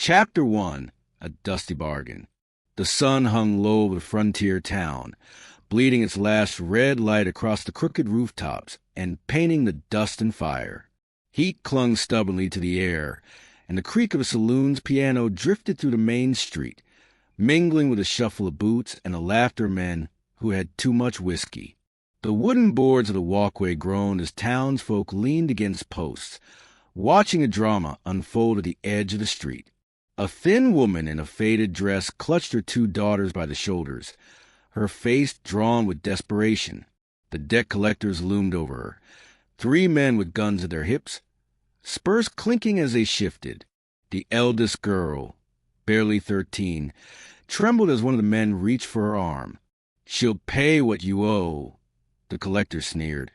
Chapter 1. A Dusty Bargain. The sun hung low over the frontier town, bleeding its last red light across the crooked rooftops and painting the dust and fire. Heat clung stubbornly to the air, and the creak of a saloon's piano drifted through the main street, mingling with the shuffle of boots and the laughter of men who had too much whiskey. The wooden boards of the walkway groaned as townsfolk leaned against posts, watching a drama unfold at the edge of the street. A thin woman in a faded dress clutched her two daughters by the shoulders, her face drawn with desperation. The debt collectors loomed over her, three men with guns at their hips, spurs clinking as they shifted. The eldest girl, barely 13, trembled as one of the men reached for her arm. "She'll pay what you owe," the collector sneered,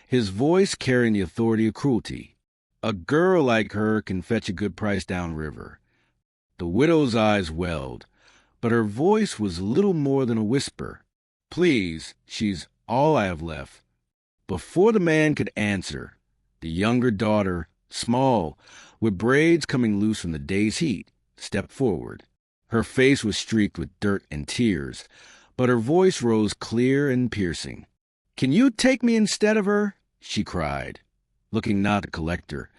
his voice carrying the authority of cruelty. "A girl like her can fetch a good price downriver." The widow's eyes welled, but her voice was little more than a whisper. "Please, she's all I have left." Before the man could answer, the younger daughter, small, with braids coming loose from the day's heat, stepped forward. Her face was streaked with dirt and tears, but her voice rose clear and piercing. "Can you take me instead of her?" she cried, looking not at the collector,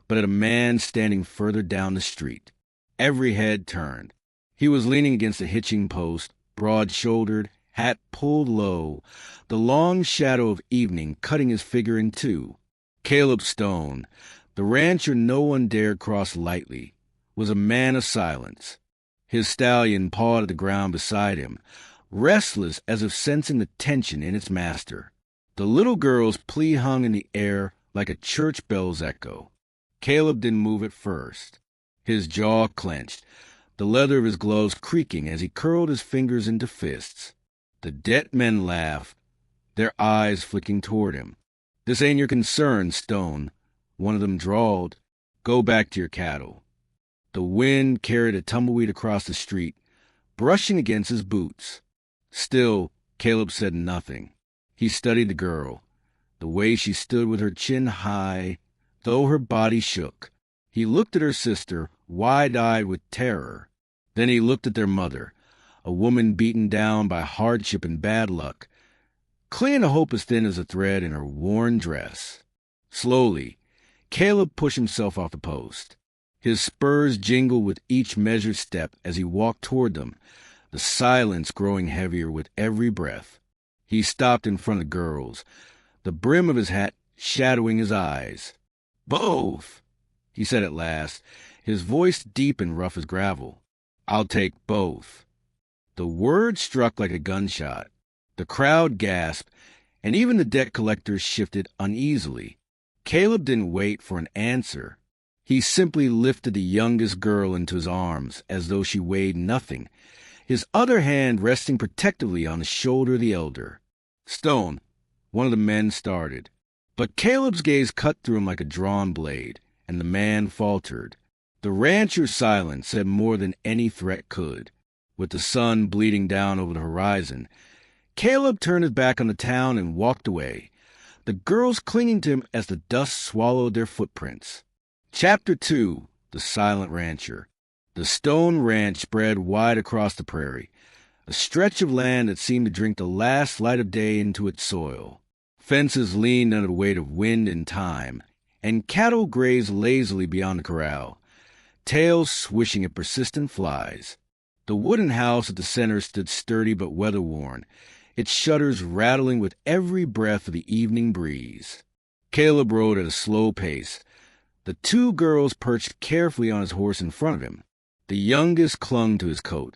but at a man standing further down the street. Every head turned. He was leaning against a hitching post, broad-shouldered, hat pulled low, the long shadow of evening cutting his figure in two. Caleb Stone, the rancher no one dared cross lightly, was a man of silence. His stallion pawed at the ground beside him, restless as if sensing the tension in its master. The little girl's plea hung in the air like a church bell's echo. Caleb didn't move at first. His jaw clenched, the leather of his gloves creaking as he curled his fingers into fists. The debt men laughed, their eyes flicking toward him. "This ain't your concern, Stone," one of them drawled. "Go back to your cattle." The wind carried a tumbleweed across the street, brushing against his boots. Still, Caleb said nothing. He studied the girl, the way she stood with her chin high, though her body shook. He looked at her sister, wide-eyed with terror. Then he looked at their mother, a woman beaten down by hardship and bad luck, clinging to hope as thin as a thread in her worn dress. Slowly, Caleb pushed himself off the post. His spurs jingled with each measured step as he walked toward them, the silence growing heavier with every breath. He stopped in front of the girls, the brim of his hat shadowing his eyes. "Both," he said at last, his voice deep and rough as gravel. "I'll take both." The word struck like a gunshot. The crowd gasped, and even the debt collectors shifted uneasily. Caleb didn't wait for an answer. He simply lifted the youngest girl into his arms as though she weighed nothing, his other hand resting protectively on the shoulder of the elder. "Stone," one of the men started, but Caleb's gaze cut through him like a drawn blade, and the man faltered. The rancher's silence said more than any threat could. With the sun bleeding down over the horizon, Caleb turned his back on the town and walked away, the girls clinging to him as the dust swallowed their footprints. Chapter 2. The Silent Rancher. The Stone Ranch spread wide across the prairie, a stretch of land that seemed to drink the last light of day into its soil. Fences leaned under the weight of wind and time, and cattle grazed lazily beyond the corral, tails swishing at persistent flies. The wooden house at the center stood sturdy but weather-worn, its shutters rattling with every breath of the evening breeze. Caleb rode at a slow pace, the two girls perched carefully on his horse in front of him. The youngest clung to his coat,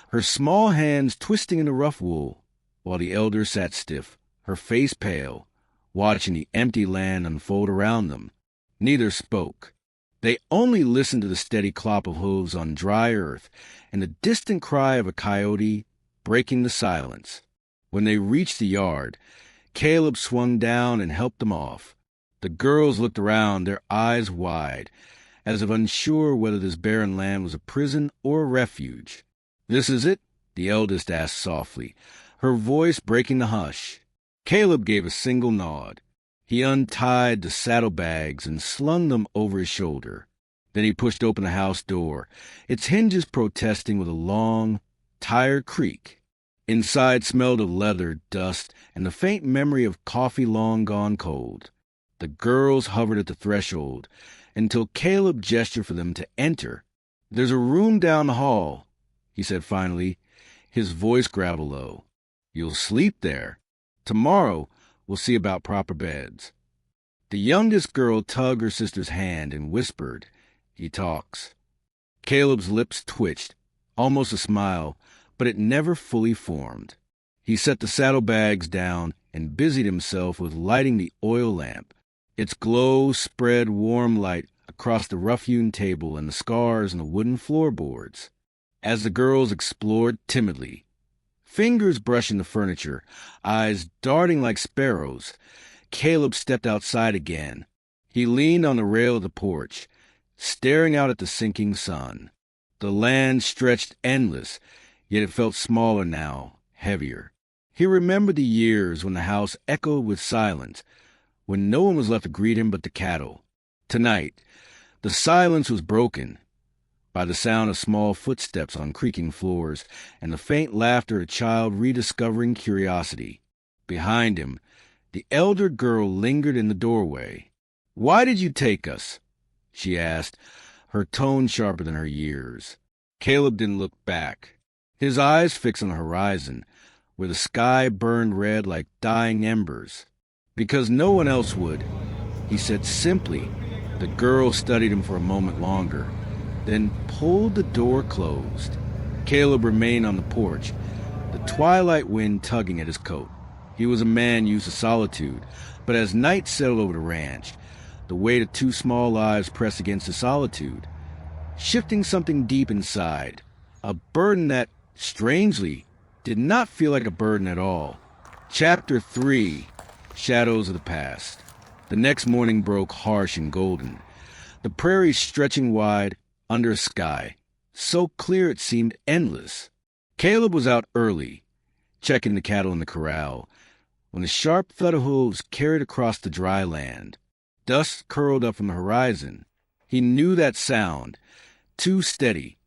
her small hands twisting in the rough wool, while the elder sat stiff, her face pale, watching the empty land unfold around them. Neither spoke. They only listened to the steady clop of hooves on dry earth and the distant cry of a coyote breaking the silence. When they reached the yard, Caleb swung down and helped them off. The girls looked around, their eyes wide, as if unsure whether this barren land was a prison or a refuge. "This is it?" the eldest asked softly, her voice breaking the hush. Caleb gave a single nod. He untied the saddlebags and slung them over his shoulder. Then he pushed open the house door, its hinges protesting with a long, tired creak. Inside smelled of leather, dust, and the faint memory of coffee long gone cold. The girls hovered at the threshold until Caleb gestured for them to enter. "There's a room down the hall," he said finally, his voice gravel low. "You'll sleep there. Tomorrow we'll see about proper beds." The youngest girl tugged her sister's hand and whispered, "He talks." Caleb's lips twitched, almost a smile, but it never fully formed. He set the saddlebags down and busied himself with lighting the oil lamp. Its glow spread warm light across the rough-hewn table and the scars in the wooden floorboards. As the girls explored timidly, fingers brushing the furniture, eyes darting like sparrows, Caleb stepped outside again. He leaned on the rail of the porch, staring out at the sinking sun. The land stretched endless, yet it felt smaller now, heavier. He remembered the years when the house echoed with silence, when no one was left to greet him but the cattle. Tonight, the silence was broken by the sound of small footsteps on creaking floors and the faint laughter of a child rediscovering curiosity. Behind him, the elder girl lingered in the doorway. "Why did you take us?" she asked, her tone sharper than her years. Caleb didn't look back, his eyes fixed on the horizon, where the sky burned red like dying embers. "Because no one else would," he said simply. The girl studied him for a moment longer, then pulled the door closed. Caleb remained on the porch, the twilight wind tugging at his coat. He was a man used to solitude, but as night settled over the ranch, the weight of two small lives pressed against the solitude, shifting something deep inside, a burden that, strangely, did not feel like a burden at all. Chapter 3, Shadows of the Past. The next morning broke harsh and golden, the prairie stretching wide under a sky so clear it seemed endless. Caleb was out early, checking the cattle in the corral, when the sharp thud of hooves carried across the dry land. Dust curled up from the horizon. He knew that sound, too steady,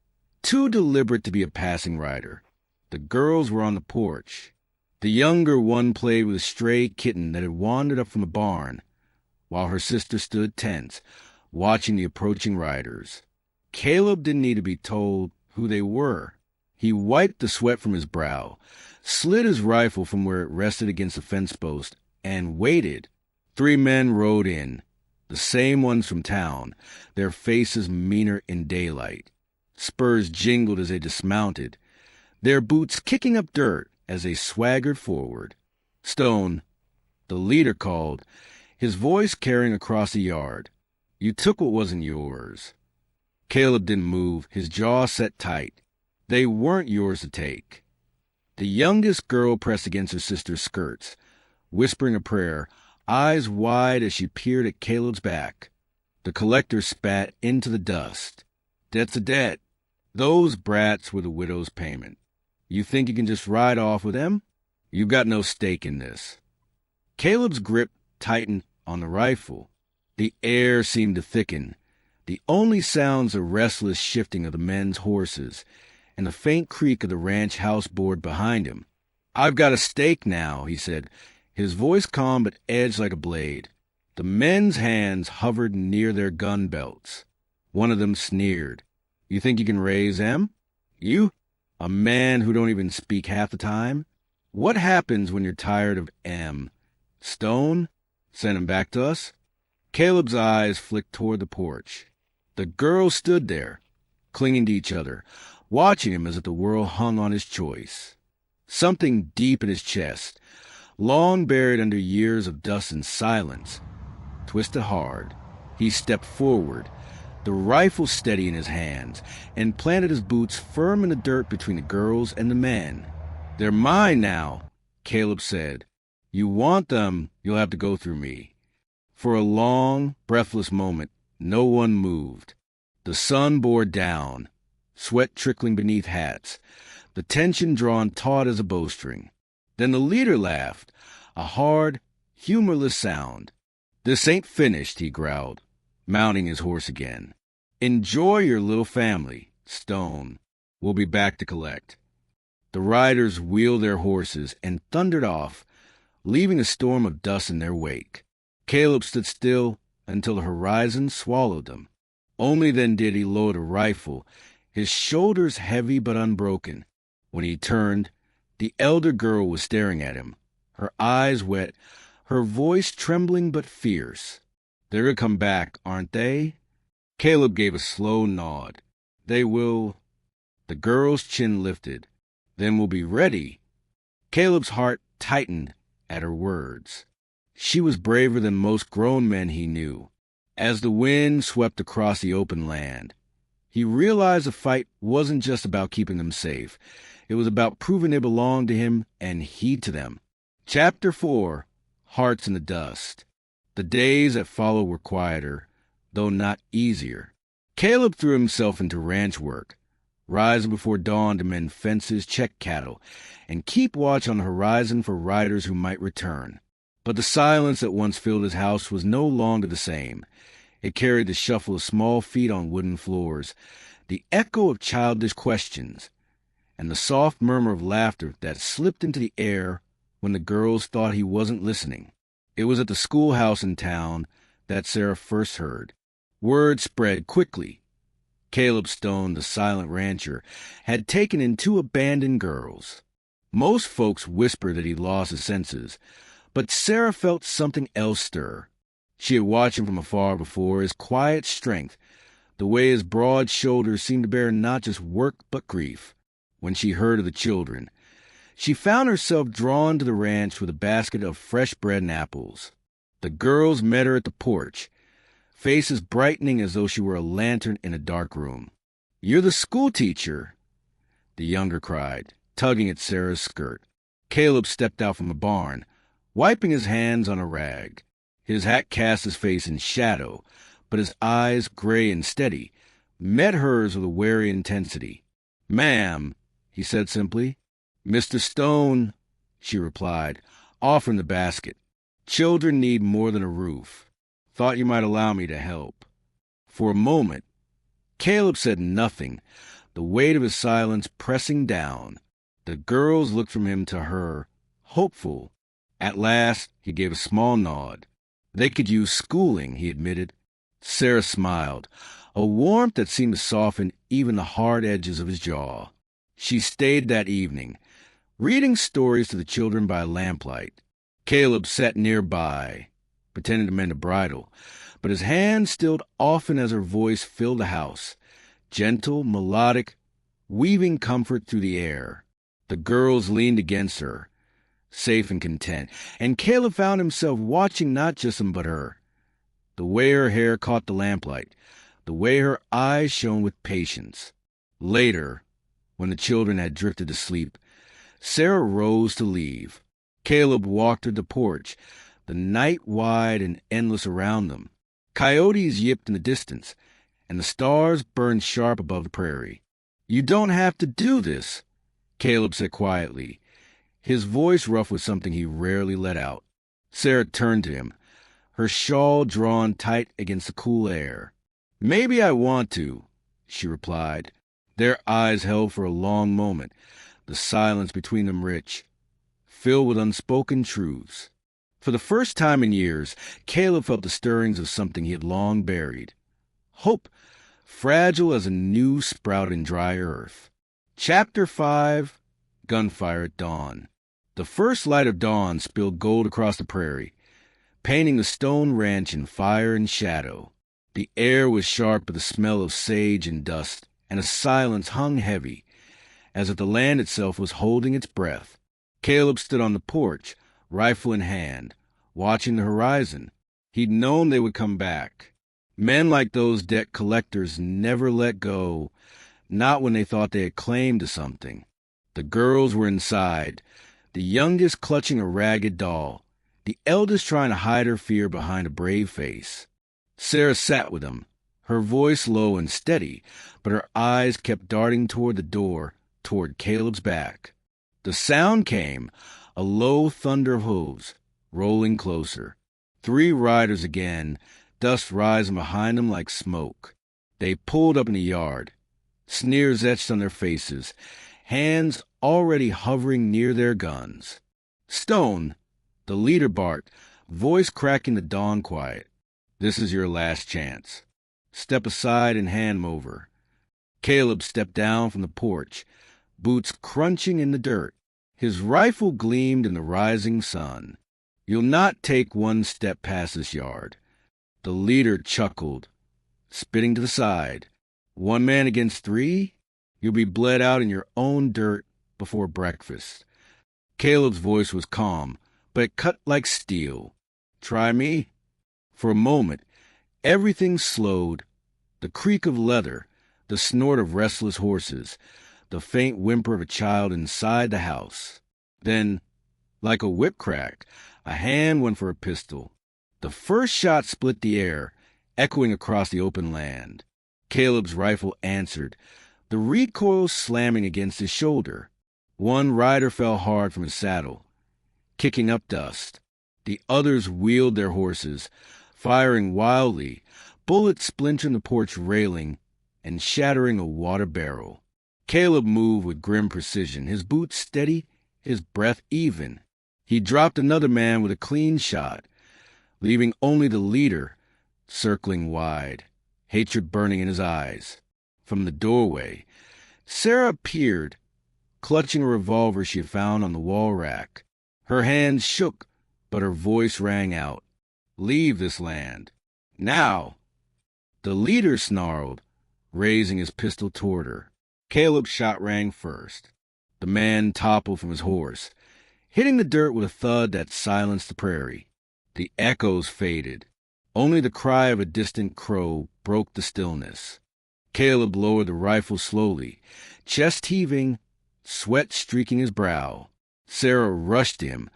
too deliberate to be a passing rider. The girls were on the porch. The younger one played with a stray kitten that had wandered up from the barn, while her sister stood tense, watching the approaching riders. Caleb didn't need to be told who they were. He wiped the sweat from his brow, slid his rifle from where it rested against the fence post, and waited. 3 men rode in, the same ones from town, their faces meaner in daylight. Spurs jingled as they dismounted, their boots kicking up dirt as they swaggered forward. "Stone," the leader called, his voice carrying across the yard. "You took what wasn't yours." Caleb didn't move, his jaw set tight. They weren't yours to take. The youngest girl pressed against her sister's skirts, whispering a prayer, eyes wide as she peered at Caleb's back. The collector spat into the dust. "Debt's a debt. Those brats were the widow's payment. You think you can just ride off with them? You've got no stake in this." Caleb's grip tightened on the rifle. The air seemed to thicken. The only sounds a restless shifting of the men's horses and the faint creak of the ranch house board behind him. "I've got a stake now," he said, his voice calm but edged like a blade. The men's hands hovered near their gun belts. One of them sneered. "You think you can raise M? You? A man who don't even speak half the time? What happens when you're tired of M? Stone? Send him back to us?" Caleb's eyes flicked toward the porch. The girls stood there, clinging to each other, watching him as if the world hung on his choice. Something deep in his chest, long buried under years of dust and silence, twisted hard. He stepped forward, the rifle steady in his hands, and planted his boots firm in the dirt between the girls and the men. "They're mine now," Caleb said. "You want them, you'll have to go through me." For a long, breathless moment, no one moved. The sun bore down, sweat trickling beneath hats, the tension drawn taut as a bowstring. Then the leader laughed, a hard, humorless sound. "This ain't finished," he growled, mounting his horse again. Enjoy your little family, Stone. We'll be back to collect. The riders wheeled their horses and thundered off, leaving a storm of dust in their wake. Caleb stood still until the horizon swallowed them. Only then did he load a rifle, his shoulders heavy but unbroken. When he turned, the elder girl was staring at him, her eyes wet, her voice trembling but fierce. They're going to come back, aren't they? Caleb gave a slow nod. They will. The girl's chin lifted. Then we'll be ready. Caleb's heart tightened at her words. She was braver than most grown men he knew. As the wind swept across the open land, he realized the fight wasn't just about keeping them safe. It was about proving they belonged to him and he to them. Chapter 4, Hearts in the Dust. The days that followed were quieter, though not easier. Caleb threw himself into ranch work, rising before dawn to mend fences, check cattle, and keep watch on the horizon for riders who might return. But the silence that once filled his house was no longer the same. It carried the shuffle of small feet on wooden floors, the echo of childish questions, and the soft murmur of laughter that slipped into the air when the girls thought he wasn't listening. It was at the schoolhouse in town that Sarah first heard. Word spread quickly. Caleb Stone, the silent rancher, had taken in 2 abandoned girls. Most folks whispered that he lost his senses, but Sarah felt something else stir. She had watched him from afar before, his quiet strength, the way his broad shoulders seemed to bear not just work but grief. When she heard of the children, she found herself drawn to the ranch with a basket of fresh bread and apples. The girls met her at the porch, faces brightening as though she were a lantern in a dark room. "You're the schoolteacher," the younger cried, tugging at Sarah's skirt. Caleb stepped out from the barn, wiping his hands on a rag. His hat cast his face in shadow, but his eyes, gray and steady, met hers with a wary intensity. "Ma'am," he said simply. "Mr. Stone," she replied, offering the basket. "Children need more than a roof. Thought you might allow me to help." For a moment, Caleb said nothing, the weight of his silence pressing down. The girls looked from him to her, hopeful. At last, he gave a small nod. "They could use schooling," he admitted. Sarah smiled, a warmth that seemed to soften even the hard edges of his jaw. She stayed that evening, reading stories to the children by lamplight. Caleb sat nearby, pretending to mend a bridle, but his hand stilled often as her voice filled the house, gentle, melodic, weaving comfort through the air. The girls leaned against her, safe and content, and Caleb found himself watching not just them but her. The way her hair caught the lamplight, the way her eyes shone with patience. Later, when the children had drifted to sleep, Sarah rose to leave. Caleb walked to the porch, the night wide and endless around them. Coyotes yipped in the distance, and the stars burned sharp above the prairie. "You don't have to do this," Caleb said quietly, his voice rough with something he rarely let out. Sarah turned to him, her shawl drawn tight against the cool air. "Maybe I want to," she replied. Their eyes held for a long moment, the silence between them rich, filled with unspoken truths. For the first time in years, Caleb felt the stirrings of something he had long buried. Hope, fragile as a new sprout in dry earth. Chapter 5, Gunfire at Dawn. The first light of dawn spilled gold across the prairie, painting the Stone Ranch in fire and shadow. The air was sharp with the smell of sage and dust, and a silence hung heavy, as if the land itself was holding its breath. Caleb stood on the porch, rifle in hand, watching the horizon. He'd known they would come back. Men like those debt collectors never let go, not when they thought they had claim to something. The girls were inside, the youngest clutching a ragged doll, the eldest trying to hide her fear behind a brave face. Sarah sat with them, her voice low and steady, but her eyes kept darting toward the door, toward Caleb's back. The sound came, a low thunder of hooves, rolling closer. 3 riders again, dust rising behind them like smoke. They pulled up in the yard, sneers etched on their faces, hands already hovering near their guns. Stone, the leader, barked, voice cracking the dawn quiet. "This is your last chance. Step aside and hand 'em over." Caleb stepped down from the porch, boots crunching in the dirt. His rifle gleamed in the rising sun. "You'll not take one step past this yard." The leader chuckled, spitting to the side. "One man against three? You'll be bled out in your own dirt before breakfast." Caleb's voice was calm, but it cut like steel. "Try me?" For a moment, everything slowed. The creak of leather, the snort of restless horses, the faint whimper of a child inside the house. Then, like a whip crack, a hand went for a pistol. The first shot split the air, echoing across the open land. Caleb's rifle answered, the recoil slamming against his shoulder. One rider fell hard from his saddle, kicking up dust. The others wheeled their horses, firing wildly, bullets splintering the porch railing and shattering a water barrel. Caleb moved with grim precision, his boots steady, his breath even. He dropped another man with a clean shot, leaving only the leader circling wide, hatred burning in his eyes. From the doorway, Sarah appeared, clutching a revolver she had found on the wall rack. Her hands shook, but her voice rang out. "Leave this land. Now!" The leader snarled, raising his pistol toward her. Caleb's shot rang first. The man toppled from his horse, hitting the dirt with a thud that silenced the prairie. The echoes faded. Only the cry of a distant crow broke the stillness. Caleb lowered the rifle slowly, chest heaving, sweat streaking his brow. Sarah rushed to him,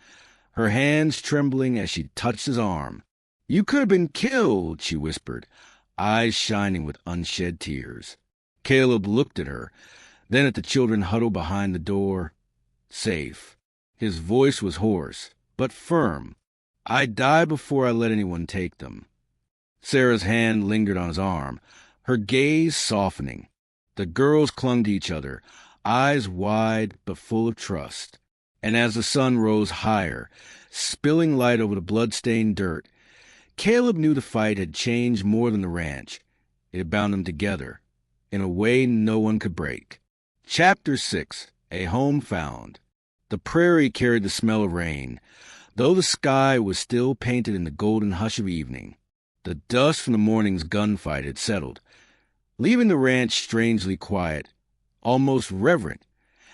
her hands trembling as she touched his arm. "You could have been killed," she whispered, eyes shining with unshed tears. Caleb looked at her, then at the children huddled behind the door. Safe. His voice was hoarse, but firm. "I'd die before I let anyone take them." Sarah's hand lingered on his arm, her gaze softening. The girls clung to each other, eyes wide but full of trust. And as the sun rose higher, spilling light over the blood-stained dirt, Caleb knew the fight had changed more than the ranch. It had bound them together, in a way no one could break. Chapter 6. A Home Found. The prairie carried the smell of rain, though the sky was still painted in the golden hush of evening. The dust from the morning's gunfight had settled, leaving the ranch strangely quiet, almost reverent,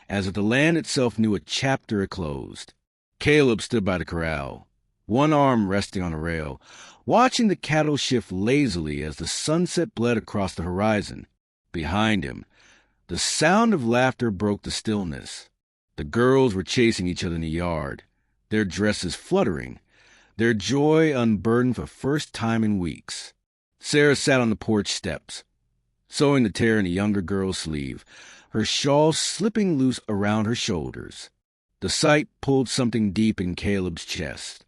as if the land itself knew a chapter had closed. Caleb stood by the corral, one arm resting on a rail, watching the cattle shift lazily as the sunset bled across the horizon. Behind him, the sound of laughter broke the stillness. The girls were chasing each other in the yard, their dresses fluttering, their joy unburdened for the first time in weeks. Sarah sat on the porch steps, sewing the tear in the younger girl's sleeve, her shawl slipping loose around her shoulders. The sight pulled something deep in Caleb's chest,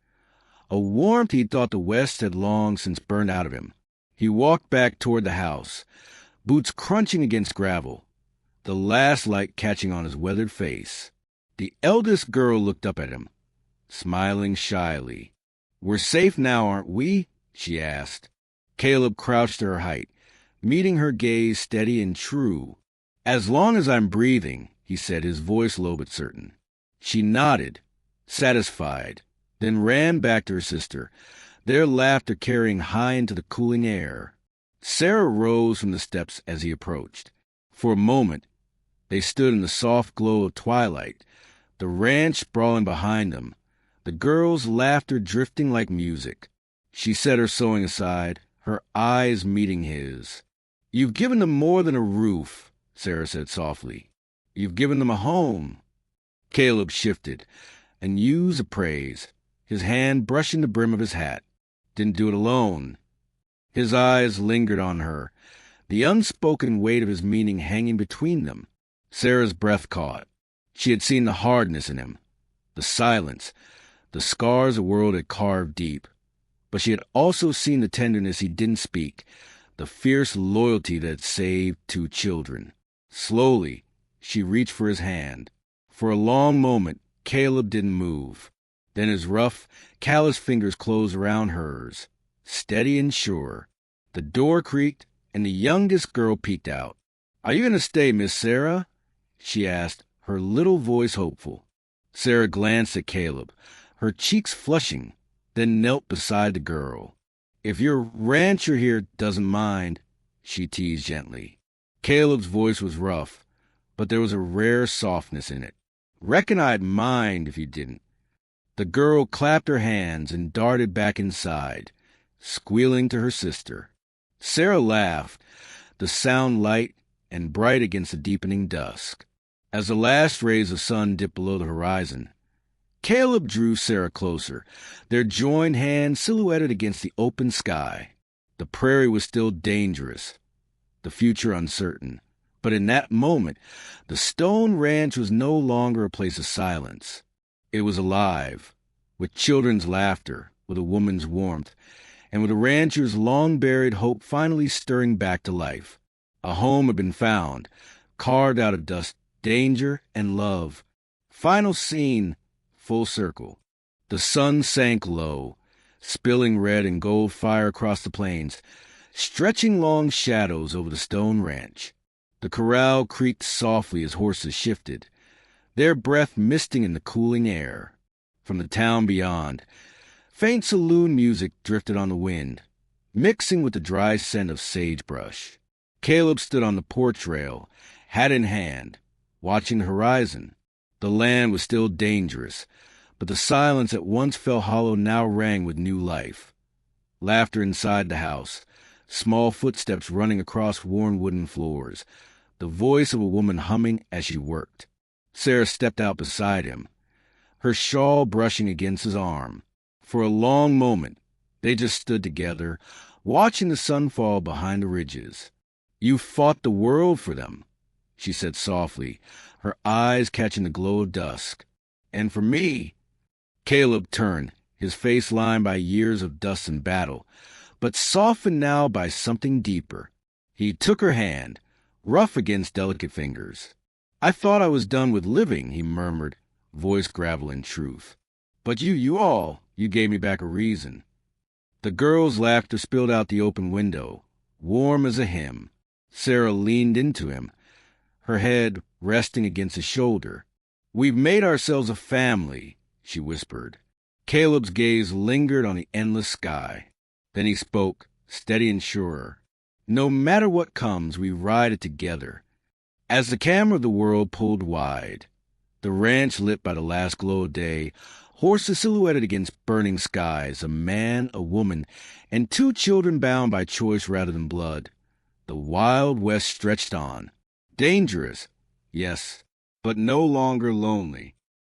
a warmth he thought the West had long since burned out of him. He walked back toward the house, boots crunching against gravel, the last light catching on his weathered face. The eldest girl looked up at him, smiling shyly. "We're safe now, aren't we?" she asked. Caleb crouched to her height, meeting her gaze steady and true. "As long as I'm breathing," he said, his voice low but certain. She nodded, satisfied, then ran back to her sister, their laughter carrying high into the cooling air. Sarah rose from the steps as he approached. For a moment, they stood in the soft glow of twilight, the ranch sprawling behind them, the girls' laughter drifting like music. She set her sewing aside, her eyes meeting his. "You've given them more than a roof," Sarah said softly. "You've given them a home." Caleb shifted and used a praise, his hand brushing the brim of his hat. Didn't do it alone. His eyes lingered on her, the unspoken weight of his meaning hanging between them. Sarah's breath caught. She had seen the hardness in him, the silence, the scars the world had carved deep. But she had also seen the tenderness he didn't speak, the fierce loyalty that saved 2 children. Slowly, she reached for his hand. For a long moment, Caleb didn't move. Then his rough, callous fingers closed around hers, steady and sure. The door creaked, and the youngest girl peeked out. "Are you going to stay, Miss Sarah?" she asked, her little voice hopeful. Sarah glanced at Caleb, her cheeks flushing, then knelt beside the girl. "If your rancher here doesn't mind," she teased gently. Caleb's voice was rough, but there was a rare softness in it. "Reckon I'd mind if you didn't." The girl clapped her hands and darted back inside, squealing to her sister. Sarah laughed, the sound light and bright against the deepening dusk. As the last rays of sun dipped below the horizon, Caleb drew Sarah closer, their joined hands silhouetted against the open sky. The prairie was still dangerous, the future uncertain. But in that moment, the stone ranch was no longer a place of silence. It was alive, with children's laughter, with a woman's warmth, and with a rancher's long-buried hope finally stirring back to life. A home had been found, carved out of dust, danger, and love. Final scene, full circle. The sun sank low, spilling red and gold fire across the plains, stretching long shadows over the stone ranch. The corral creaked softly as horses shifted, their breath misting in the cooling air. From the town beyond, faint saloon music drifted on the wind, mixing with the dry scent of sagebrush. Caleb stood on the porch rail, hat in hand, watching the horizon. The land was still dangerous, but the silence that once felt hollow now rang with new life. Laughter inside the house, small footsteps running across worn wooden floors, the voice of a woman humming as she worked. Sarah stepped out beside him, her shawl brushing against his arm. For a long moment, they just stood together, watching the sun fall behind the ridges. "You fought the world for them," she said softly, her eyes catching the glow of dusk. "And for me—" Caleb turned, his face lined by years of dust and battle, but softened now by something deeper. He took her hand, rough against delicate fingers. "I thought I was done with living," he murmured, voice gravel in truth. "But you gave me back a reason." The girl's laughter spilled out the open window, warm as a hymn. Sarah leaned into him, her head resting against his shoulder. "We've made ourselves a family," she whispered. Caleb's gaze lingered on the endless sky. Then he spoke, steady and sure. "No matter what comes, we ride it together." As the camera of the world pulled wide, the ranch lit by the last glow of day, horses silhouetted against burning skies, a man, a woman, and 2 children bound by choice rather than blood. The Wild West stretched on. Dangerous, yes, but no longer lonely.